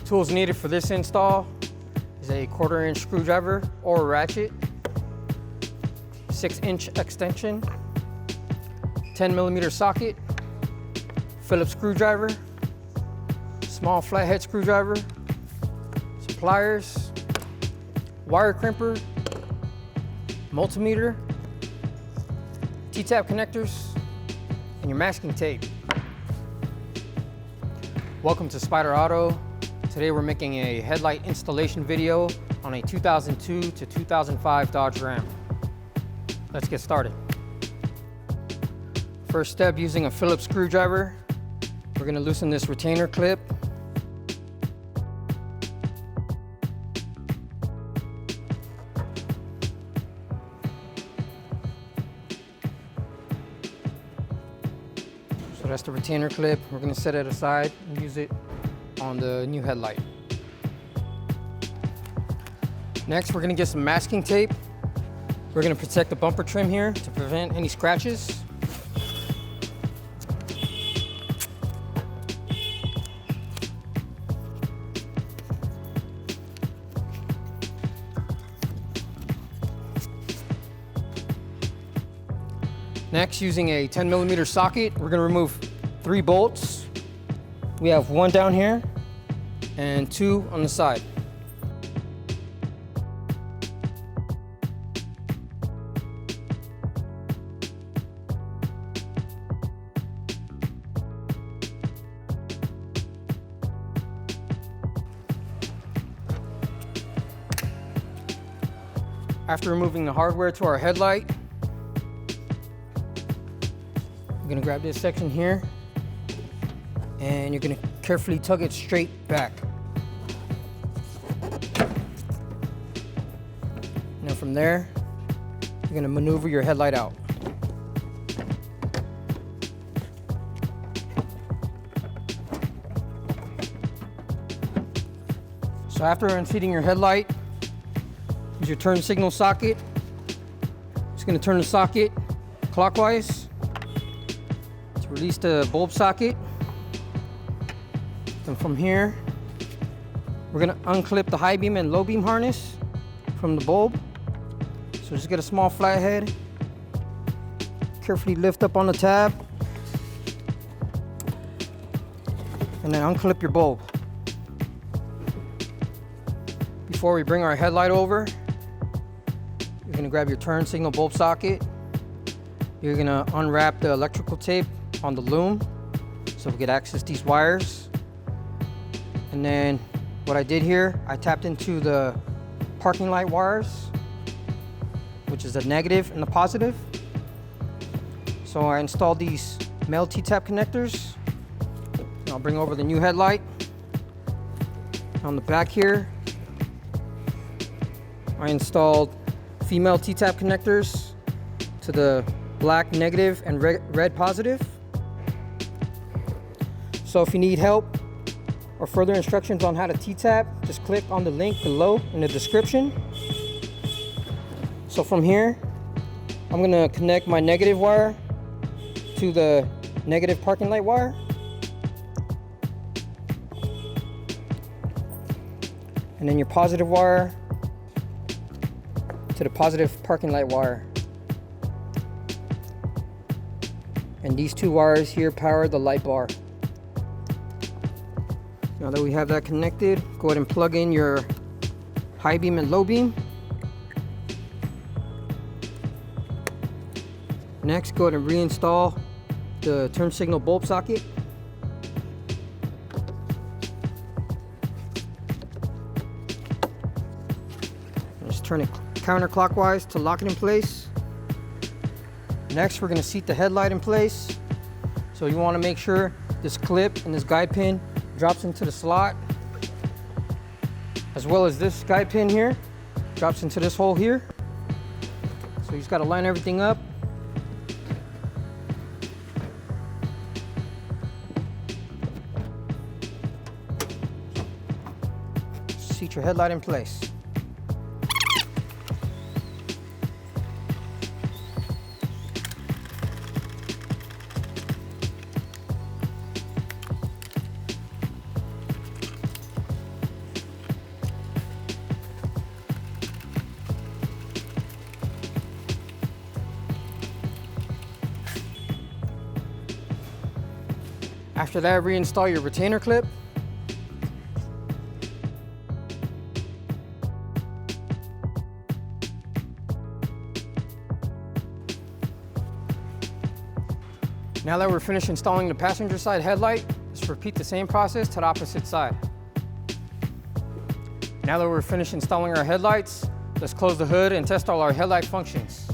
Tools needed for this install is a 1/4-inch screwdriver or ratchet, 6-inch extension, 10mm socket, Phillips screwdriver, small flathead screwdriver, some pliers, wire crimper, multimeter, T-tap connectors, and your masking tape. Welcome to Spyder Auto. Today we're making a headlight installation video on a 2002 to 2005 Dodge Ram. Let's get started. First step, using a Phillips screwdriver, we're going to loosen this retainer clip. So that's the retainer clip. We're going to set it aside and use it on the new headlight. Next, we're going to get some masking tape. We're going to protect the bumper trim here to prevent any scratches. Next, using a 10mm socket, we're going to remove 3 bolts. We have 1 down here and 2 on the side. After removing the hardware to our headlight, you're going to grab this section here and you're going to carefully tug it straight back. Now from there, you're going to maneuver your headlight out. So after unseating your headlight, use your turn signal socket. Just going to turn the socket clockwise to release the bulb socket. And from here, we're going to unclip the high beam and low beam harness from the bulb. So just get a small flathead, carefully lift up on the tab, and then unclip your bulb. Before we bring our headlight over, you're going to grab your turn signal bulb socket. You're going to unwrap the electrical tape on the loom so we can access these wires. And then what I did here, I tapped into the parking light wires, which is the negative and the positive. So I installed these male T-tap connectors. And I'll bring over the new headlight. On the back here, I installed female T-tap connectors to the black negative and red positive. So if you need help or further instructions on how to T-tap, just click on the link below in the description. So from here, I'm gonna connect my negative wire to the negative parking light wire. And then your positive wire to the positive parking light wire. And these 2 wires here power the light bar. Now that we have that connected, go ahead and plug in your high beam and low beam. Next, go ahead and reinstall the turn signal bulb socket. Just turn it counterclockwise to lock it in place. Next, we're going to seat the headlight in place. So you want to make sure this clip and this guide pin drops into the slot, as well as this guide pin here drops into this hole here. So you just got to line everything up. Seat your headlight in place. After that, reinstall your retainer clip. Now that we're finished installing the passenger side headlight, let's repeat the same process to the opposite side. Now that we're finished installing our headlights, let's close the hood and test all our headlight functions.